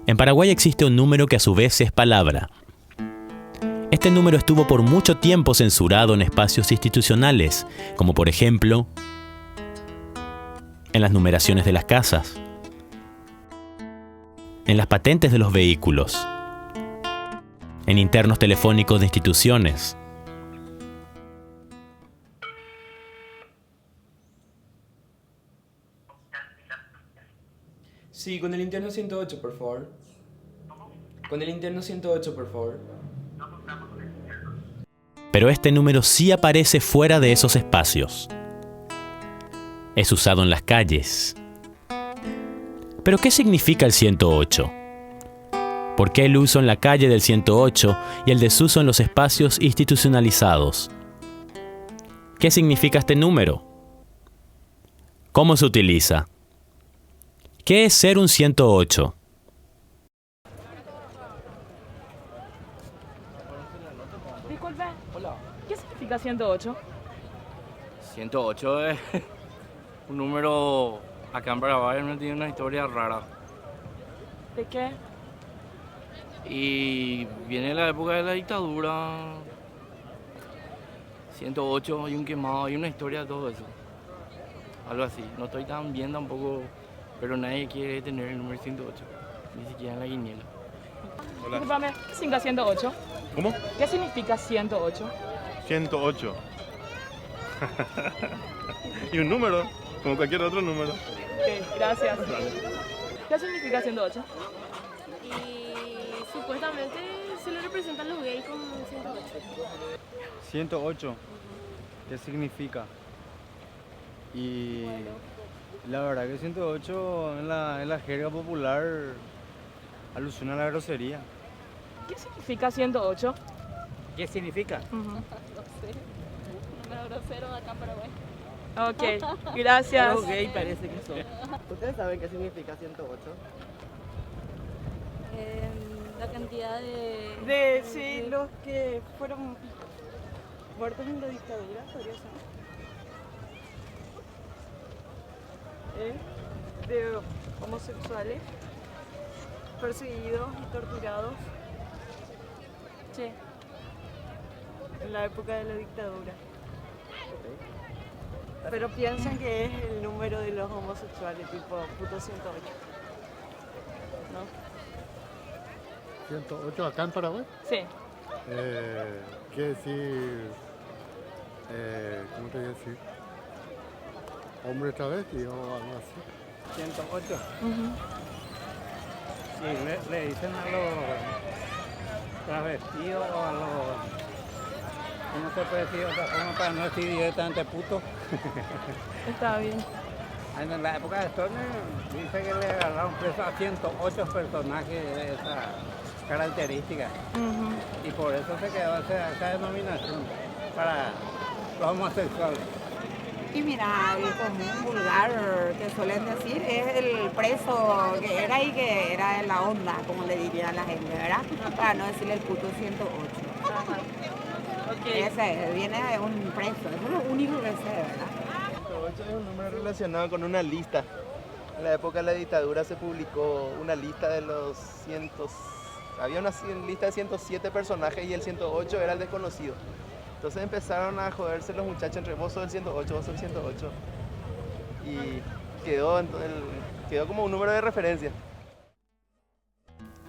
En Paraguay existe un número que a su vez es palabra. Este número estuvo por mucho tiempo censurado en espacios institucionales, como por ejemplo en las numeraciones de las casas, en las patentes de los vehículos, en internos telefónicos de instituciones. Sí, con el interno 108, por favor. Con el interno 108, por favor. Pero este número sí aparece fuera de esos espacios. Es usado en las calles. ¿Pero qué significa el 108? ¿Por qué el uso en la calle del 108 y el desuso en los espacios institucionalizados? ¿Qué significa este número? ¿Cómo se utiliza? ¿Qué es ser un 108? Disculpe. Hola. ¿Qué significa 108? 108 es un número acá en Paraguay, no tiene una historia rara. ¿De qué? Y viene la época de la dictadura. 108, hay un quemado, hay una historia de todo eso. Algo así. No estoy tan bien tampoco, pero nadie quiere tener el número 108, ni siquiera en la quiniela. Hola. Disculpame, ¿qué significa 108? ¿Cómo? ¿Qué significa 108? 108. Y un número, como cualquier otro número. Ok, gracias. ¿Qué significa 108? Y supuestamente se lo representan los gays con 108. 108, ¿qué significa? Y la verdad que 108 en la jerga popular alusiona a la grosería. ¿Qué significa 108? ¿Qué significa? No sé. Número grosero de acá en Paraguay. Ok, gracias. Los gays parece que son. ¿Ustedes saben qué significa 108? La cantidad de... Sí, los que fueron muertos en la dictadura, podría ser. De homosexuales perseguidos y torturados. Sí. En la época de la dictadura. Pero piensan que es el número de los homosexuales, tipo puto 108. ¿No? 108 acá en Paraguay. Sí. Quiere decir, ¿cómo te voy a decir? Hombre travesti o algo así. 108. Sí, le dicen a los travestidos o a los... ¿Cómo se puede decir de otra forma para no decir directamente puto? Está bien. En la época de Stoner dice que le agarraron preso a 108 personajes de esa característica. Y por eso se quedó esa denominación para los homosexuales. Y mira, el común vulgar que suelen decir es el preso que era y que era en la onda, como le diría la gente, ¿verdad? Para no decirle el puto 108. Okay. Ese viene de un preso, eso es lo único que sé, ¿verdad? 108 es un número relacionado con una lista. En la época de la dictadura se publicó una lista de los había una lista de 107 personajes y el 108 era el desconocido. Entonces empezaron a joderse los muchachos entre vos sos el 108, vos sos el 108. Y quedó como un número de referencia.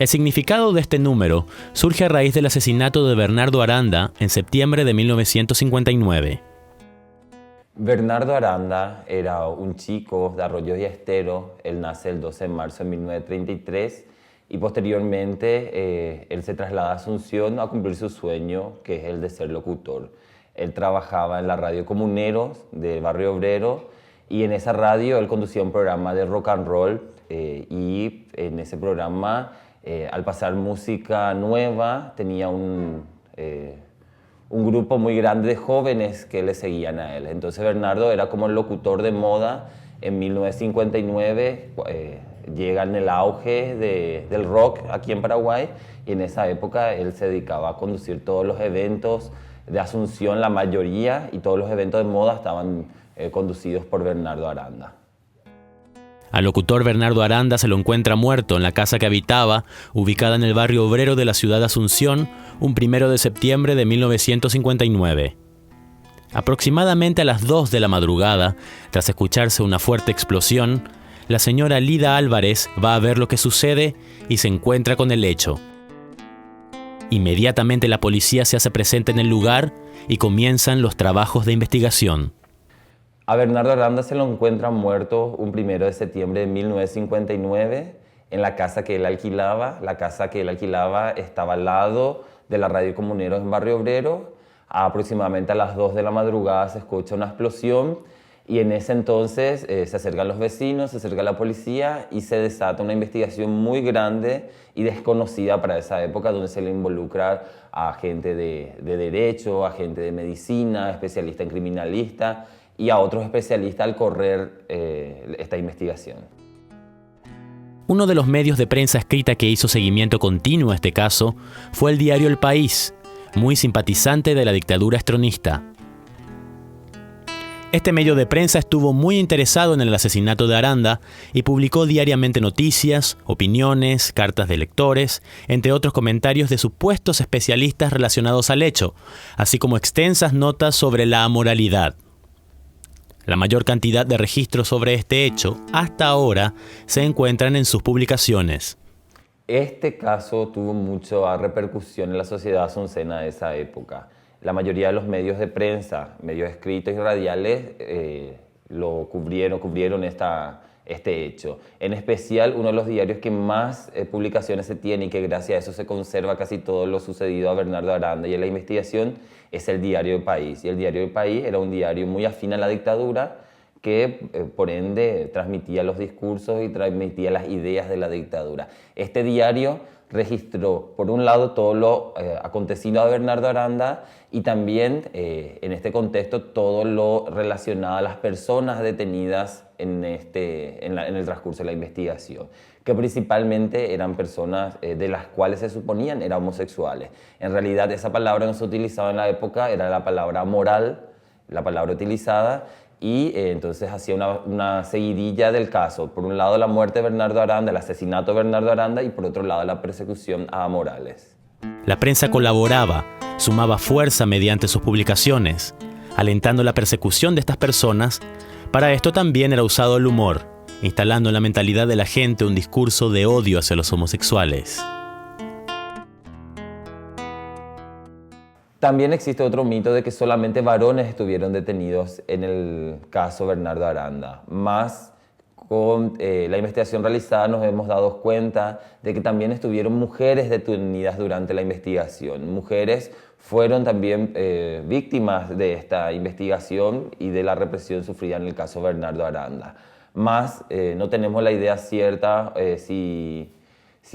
El significado de este número surge a raíz del asesinato de Bernardo Aranda en septiembre de 1959. Bernardo Aranda era un chico de Arroyos y Esteros. Él nace el 12 de marzo de 1933 y posteriormente él se traslada a Asunción a cumplir su sueño, que es el de ser locutor. Él trabajaba en la radio Comuneros de Barrio Obrero y en esa radio él conducía un programa de rock and roll y en ese programa, al pasar música nueva, tenía un grupo muy grande de jóvenes que le seguían a él. Entonces Bernardo era como el locutor de moda. En 1959 llega en el auge del rock aquí en Paraguay y en esa época él se dedicaba a conducir todos los eventos de Asunción, la mayoría, y todos los eventos de moda estaban conducidos por Bernardo Aranda. Al locutor Bernardo Aranda se lo encuentra muerto en la casa que habitaba, ubicada en el barrio obrero de la ciudad de Asunción, un 1 de septiembre de 1959. Aproximadamente a las 2 de la madrugada, tras escucharse una fuerte explosión, la señora Lida Álvarez va a ver lo que sucede y se encuentra con el hecho. Inmediatamente la policía se hace presente en el lugar y comienzan los trabajos de investigación. A Bernardo Aranda se lo encuentra muerto un 1 de septiembre de 1959 en la casa que él alquilaba. La casa que él alquilaba estaba al lado de la radio Comuneros en Barrio Obrero. Aproximadamente a las 2 de la madrugada se escucha una explosión y en ese entonces se acercan los vecinos, se acerca la policía y se desata una investigación muy grande y desconocida para esa época, donde se le involucra a gente de derecho, a gente de medicina, especialista en criminalista y a otros especialistas al correr esta investigación. Uno de los medios de prensa escrita que hizo seguimiento continuo a este caso fue el diario El País, muy simpatizante de la dictadura estronista. Este medio de prensa estuvo muy interesado en el asesinato de Aranda y publicó diariamente noticias, opiniones, cartas de lectores, entre otros comentarios de supuestos especialistas relacionados al hecho, así como extensas notas sobre la amoralidad. La mayor cantidad de registros sobre este hecho, hasta ahora, se encuentran en sus publicaciones. Este caso tuvo mucha repercusión en la sociedad asuncena de esa época. La mayoría de los medios de prensa, medios escritos y radiales, lo cubrieron este hecho. En especial, uno de los diarios que más publicaciones se tiene y que gracias a eso se conserva casi todo lo sucedido a Bernardo Aranda y en la investigación es el diario El País. Y el diario El País era un diario muy afín a la dictadura que, por ende, transmitía los discursos y transmitía las ideas de la dictadura. Este diario registró, por un lado, todo lo acontecido a Bernardo Aranda y también, en este contexto, todo lo relacionado a las personas detenidas en el transcurso de la investigación, que principalmente eran personas de las cuales se suponían eran homosexuales. En realidad, esa palabra no se utilizaba en la época, era la palabra moral, la palabra utilizada, y entonces hacía una seguidilla del caso. Por un lado la muerte de Bernardo Aranda, el asesinato de Bernardo Aranda y por otro lado la persecución a Morales. La prensa colaboraba, sumaba fuerza mediante sus publicaciones, alentando la persecución de estas personas. Para esto también era usado el humor, instalando en la mentalidad de la gente un discurso de odio hacia los homosexuales. También existe otro mito de que solamente varones estuvieron detenidos en el caso Bernardo Aranda. Más con la investigación realizada nos hemos dado cuenta de que también estuvieron mujeres detenidas durante la investigación. Mujeres fueron también víctimas de esta investigación y de la represión sufrida en el caso Bernardo Aranda. Más no tenemos la idea cierta si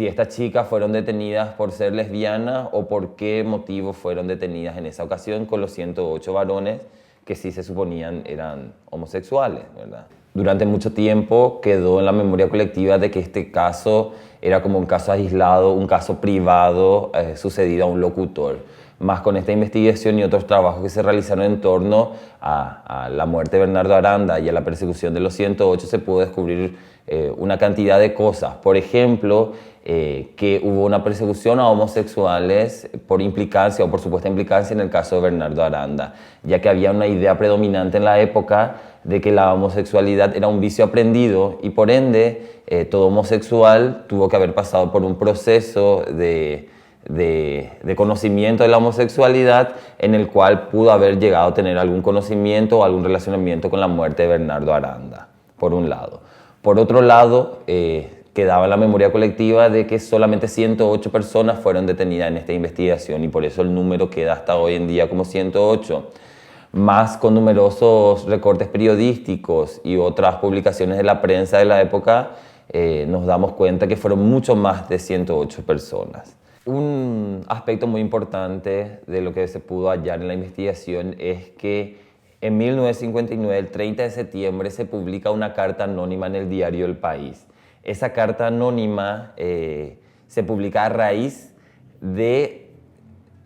estas chicas fueron detenidas por ser lesbianas o por qué motivo fueron detenidas en esa ocasión con los 108 varones que sí se suponían eran homosexuales, ¿verdad? Durante mucho tiempo quedó en la memoria colectiva de que este caso era como un caso aislado, un caso privado sucedido a un locutor. Más con esta investigación y otros trabajos que se realizaron en torno a la muerte de Bernardo Aranda y a la persecución de los 108 se pudo descubrir una cantidad de cosas. Por ejemplo, que hubo una persecución a homosexuales por implicancia o por supuesta implicancia en el caso de Bernardo Aranda, ya que había una idea predominante en la época de que la homosexualidad era un vicio aprendido y por ende todo homosexual tuvo que haber pasado por un proceso de conocimiento de la homosexualidad en el cual pudo haber llegado a tener algún conocimiento o algún relacionamiento con la muerte de Bernardo Aranda, por un lado. Por otro lado, quedaba en la memoria colectiva de que solamente 108 personas fueron detenidas en esta investigación y por eso el número queda hasta hoy en día como 108. Más con numerosos recortes periodísticos y otras publicaciones de la prensa de la época, nos damos cuenta que fueron mucho más de 108 personas. Un aspecto muy importante de lo que se pudo hallar en la investigación es que en 1959, el 30 de septiembre, se publica una carta anónima en el diario El País. Esa carta anónima se publica a raíz de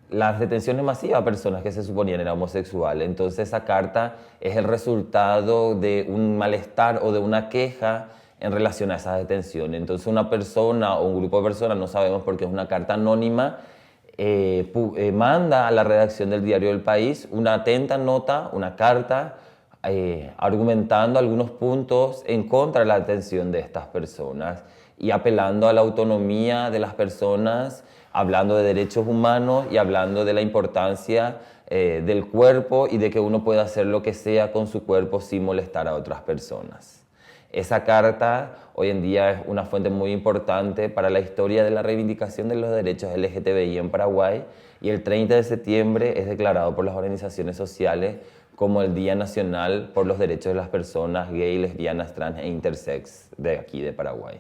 las detenciones masivas de personas que se suponían eran homosexuales. Entonces esa carta es el resultado de un malestar o de una queja en relación a esas detenciones. Entonces una persona o un grupo de personas, no sabemos porque es una carta anónima, manda a la redacción del Diario del País una atenta nota, una carta, argumentando algunos puntos en contra de la detención de estas personas y apelando a la autonomía de las personas, hablando de derechos humanos y hablando de la importancia del cuerpo y de que uno pueda hacer lo que sea con su cuerpo sin molestar a otras personas. Esa carta hoy en día es una fuente muy importante para la historia de la reivindicación de los derechos LGTBI en Paraguay y el 30 de septiembre es declarado por las organizaciones sociales como el Día Nacional por los Derechos de las Personas Gay, Lesbianas, Trans e Intersex de aquí de Paraguay.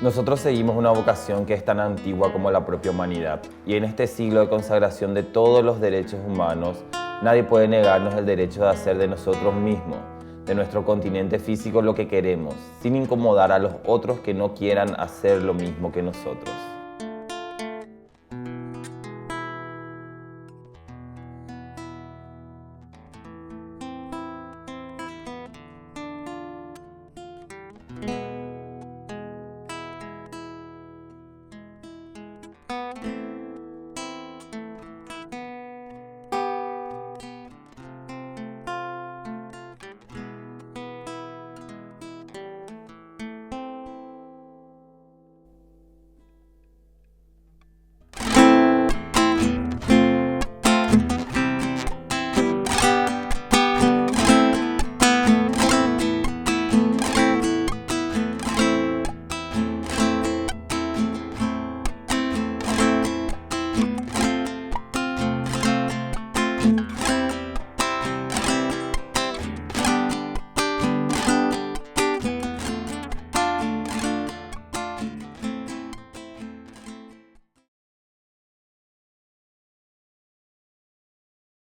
Nosotros seguimos una vocación que es tan antigua como la propia humanidad y en este siglo de consagración de todos los derechos humanos, nadie puede negarnos el derecho de hacer de nosotros mismos, de nuestro continente físico lo que queremos, sin incomodar a los otros que no quieran hacer lo mismo que nosotros.